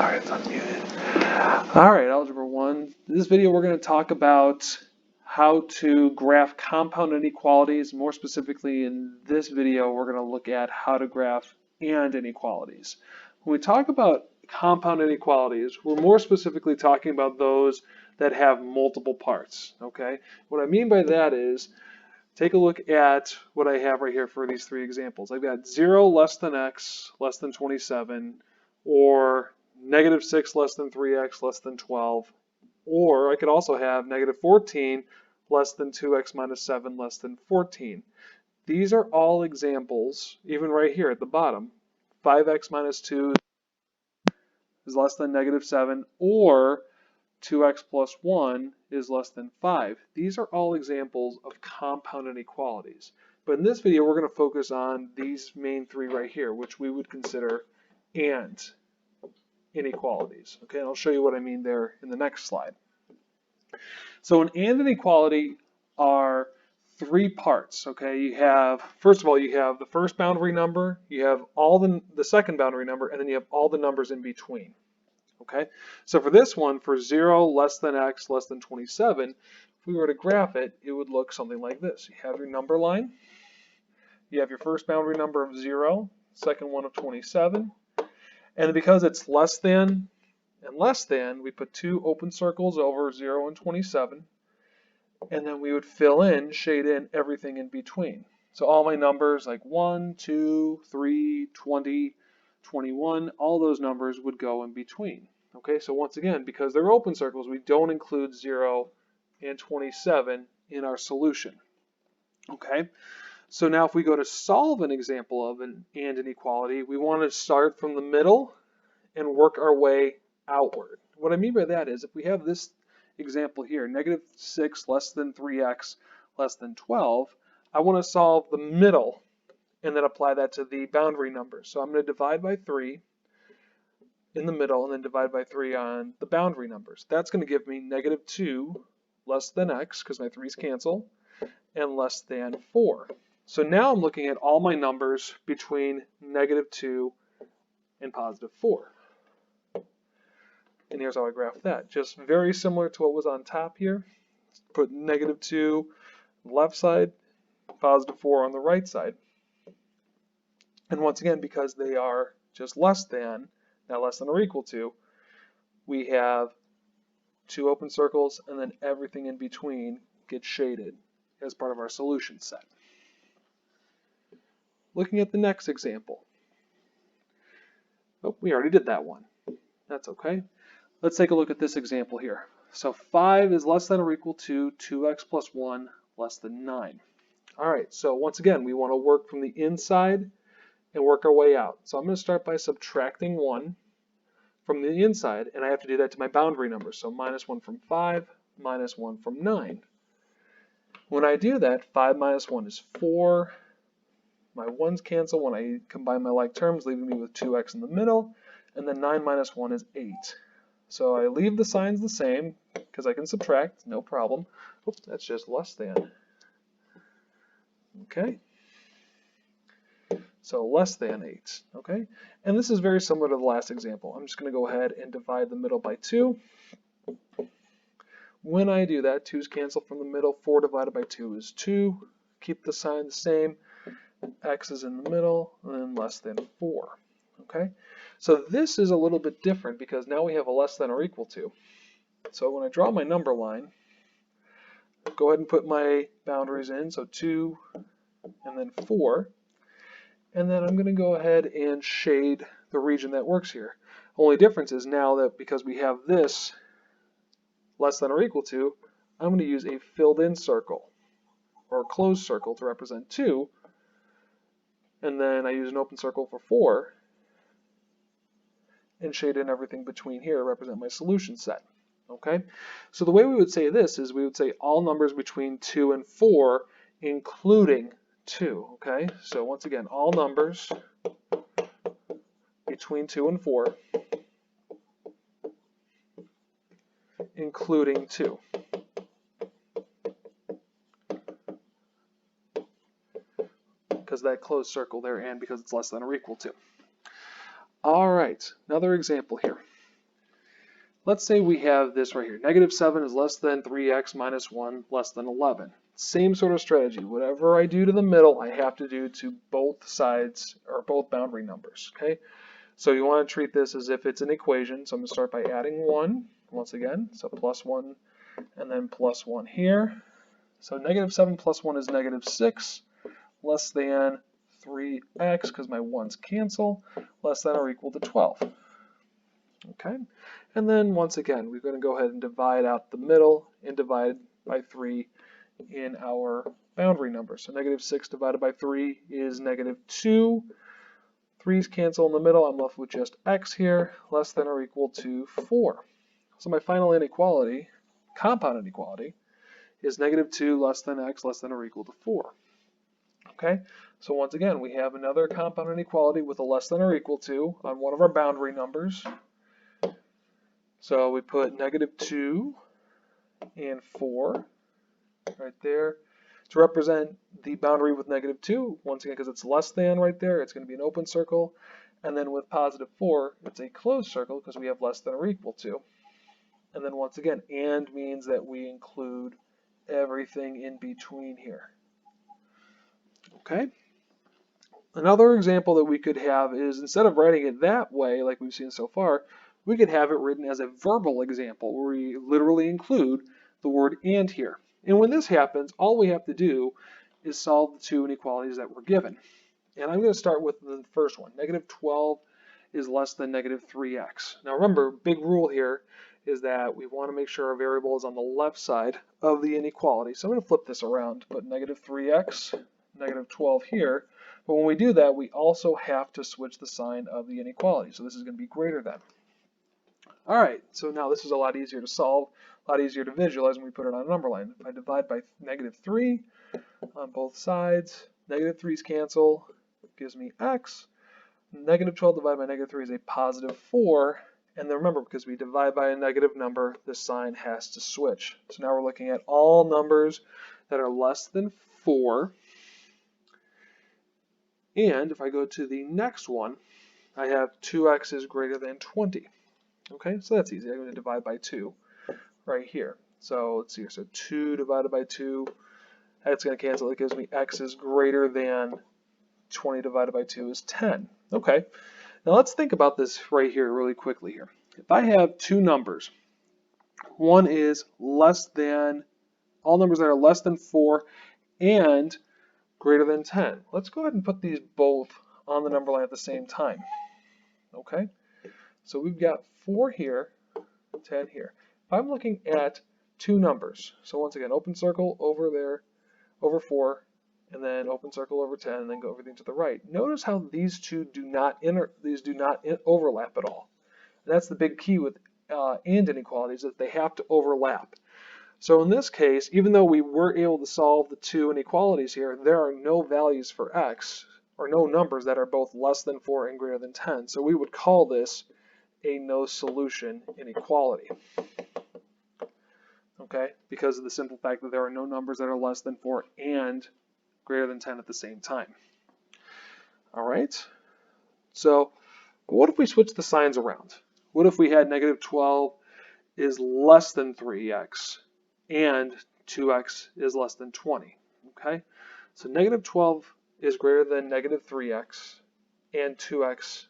Sorry, it's unmuted. All right, Algebra 1. In this video, we're going to talk about how to graph compound inequalities. More specifically, in this video, we're going to look at how to graph and inequalities. When we talk about compound inequalities, we're more specifically talking about those that have multiple parts. Okay? What I mean by that is, take a look at what I have right here for these three examples. I've got 0 less than x less than 27, or negative 6 less than 3x less than 12, or I could also have negative 14 less than 2x minus 7 less than 14. These are all examples, even right here at the bottom. 5x minus 2 is less than negative 7, or 2x plus 1 is less than 5. These are all examples of compound inequalities. But in this video, we're going to focus on these main three right here, which we would consider and inequalities. Okay, and I'll show you what I mean there in the next slide. So an and inequality are three parts. Okay, you have, first of all, you have the first boundary number, you have all the second boundary number, and then you have all the numbers in between. Okay, so for this one, for 0 less than x less than 27, if we were to graph it, it would look something like this. You have your number line, you have your first boundary number of 0, second one of 27, and because it's less than and less than, we put two open circles over 0 and 27, and then we would fill in, shade in everything in between. So all my numbers like 1, 2, 3, 20, 21, all those numbers would go in between. Okay, so once again, because they're open circles, we don't include 0 and 27 in our solution. Okay, so now if we go to solve an example of an and inequality, we want to start from the middle and work our way outward. What I mean by that is, if we have this example here, negative 6 less than 3x less than 12, I want to solve the middle and then apply that to the boundary numbers. So I'm going to divide by 3 in the middle and then divide by 3 on the boundary numbers. That's going to give me negative 2 less than x, because my 3's cancel, and less than 4. So now I'm looking at all my numbers between negative 2 and positive 4. And here's how I graph that. Just very similar to what was on top here. Put negative 2 on the left side, positive 4 on the right side. And once again, because they are just less than, not less than or equal to, we have two open circles and then everything in between gets shaded as part of our solution set. Looking at the next example. Oh, we already did that one. That's okay. Let's take a look at this example here. So 5 is less than or equal to 2x plus 1 less than 9. All right, so once again, we want to work from the inside and work our way out. So I'm going to start by subtracting 1 from the inside, and I have to do that to my boundary numbers. So minus 1 from 5, minus 1 from 9. When I do that, 5 minus 1 is 4. My 1's cancel when I combine my like terms, leaving me with 2x in the middle, and then 9 minus 1 is 8. So I leave the signs the same because I can subtract, no problem. Oops, that's just less than. Okay. So less than 8. Okay. And this is very similar to the last example. I'm just going to go ahead and divide the middle by 2. When I do that, 2's cancel from the middle. 4 divided by 2 is 2. Keep the sign the same. X is in the middle, and then less than 4. Okay. So this is a little bit different because now we have a less than or equal to. So when I draw my number line, go ahead and put my boundaries in. So 2 and then 4. And then I'm going to go ahead and shade the region that works here. Only difference is now that because we have this less than or equal to, I'm going to use a filled in circle or a closed circle to represent 2. And then I use an open circle for 4. And shade in everything between here to represent my solution set. Okay, so the way we would say this is we would say all numbers between 2 and 4, including 2. Okay, so once again, all numbers between 2 and 4, including 2. Because that closed circle there, and because it's less than or equal to. All right, another example here. let's say we have this right here. -7 is less than 3x minus 1 less than 11. Same sort of strategy. Whatever I do to the middle, I have to do to both sides or both boundary numbers. Okay. So you want to treat this as if it's an equation. So I'm going to start by adding 1 once again. So plus 1 and then plus 1 here. So -7 plus 1 is -6 less than 3x because my 1's cancel less than or equal to 12. Okay, and then once again we're going to go ahead and divide out the middle and divide by 3 in our boundary number. So -6 divided by 3 is -2. 3's cancel in the middle. I'm left with just x here, less than or equal to 4. So my final inequality, compound inequality, is -2 less than x less than or equal to 4. Okay, so once again we have another compound inequality with a less than or equal to on one of our boundary numbers. So we put -2 and 4 right there to represent the boundary with -2. Once again, because it's less than right there, it's going to be an open circle. And then with +4, it's a closed circle because we have less than or equal to. And then once again, and means that we include everything in between here. Okay? Another example that we could have is instead of writing it that way, like we've seen so far, we could have it written as a verbal example where we literally include the word and here. And when this happens, all we have to do is solve the two inequalities that we're given. And I'm going to start with the first one. -12 is less than -3x. Now remember, big rule here is that we want to make sure our variable is on the left side of the inequality. So I'm going to flip this around, put -3x, -12 here. But when we do that, we also have to switch the sign of the inequality. So this is going to be greater than. All right, so now this is a lot easier to solve, a lot easier to visualize when we put it on a number line. If I divide by -3 on both sides, -3's cancel, gives me x. -12 divided by -3 is a +4. And then remember, because we divide by a negative number, the sign has to switch. So now we're looking at all numbers that are less than 4. And if I go to the next one, I have 2x is greater than 20. Okay, so that's easy. I'm going to divide by 2 right here. So let's see here. So 2 divided by 2, that's going to cancel. It gives me x is greater than 20 divided by 2 is 10. Okay, now let's think about this right here really quickly here. If I have two numbers, one is less than, all numbers that are less than 4 and greater than 10. Let's go ahead and put these both on the number line at the same time. Okay, so we've got 4 here, 10 here. If I'm looking at two numbers, so once again, open circle over there, over 4, and then open circle over 10, and then go everything to the right. Notice how these two do not overlap at all. And that's the big key with and inequalities, that they have to overlap. So in this case, even though we were able to solve the two inequalities here, there are no values for x, or no numbers that are both less than 4 and greater than 10. So we would call this a no solution inequality. Okay, because of the simple fact that there are no numbers that are less than 4 and greater than 10 at the same time. All right, so what if we switch the signs around? What if we had -12 is less than 3x and 2x is less than 20? Okay, so -12 is greater than -3x and 2x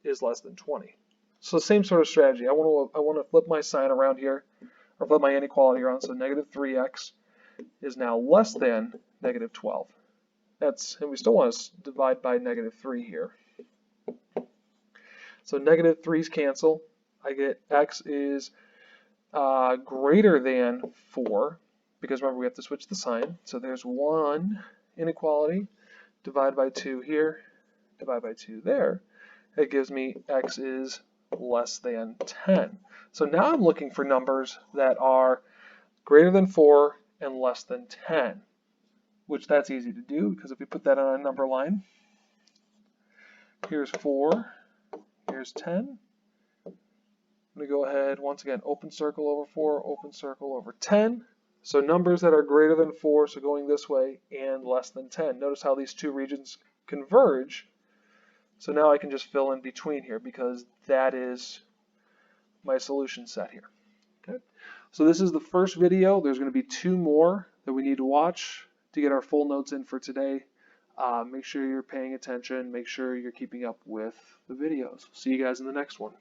is less than 20. So same sort of strategy. I want to flip my sign around here, or flip my inequality around. So -3x is now less than -12. And we still want to divide by -3 here. So -3's cancel. I get x is greater than 4, because remember we have to switch the sign. So there's one inequality. Divide by 2 here. Divide by 2 there. It gives me x is less than 10. So now I'm looking for numbers that are greater than 4 and less than 10, which that's easy to do because if we put that on a number line, here's 4, here's 10. I'm going to go ahead, once again, open circle over 4, open circle over 10. So numbers that are greater than 4, so going this way, and less than 10. Notice how these two regions converge. So now I can just fill in between here because that is my solution set here. Okay. So this is the first video. There's going to be 2 more that we need to watch to get our full notes in for today. Make sure you're paying attention. Make sure you're keeping up with the videos. See you guys in the next one.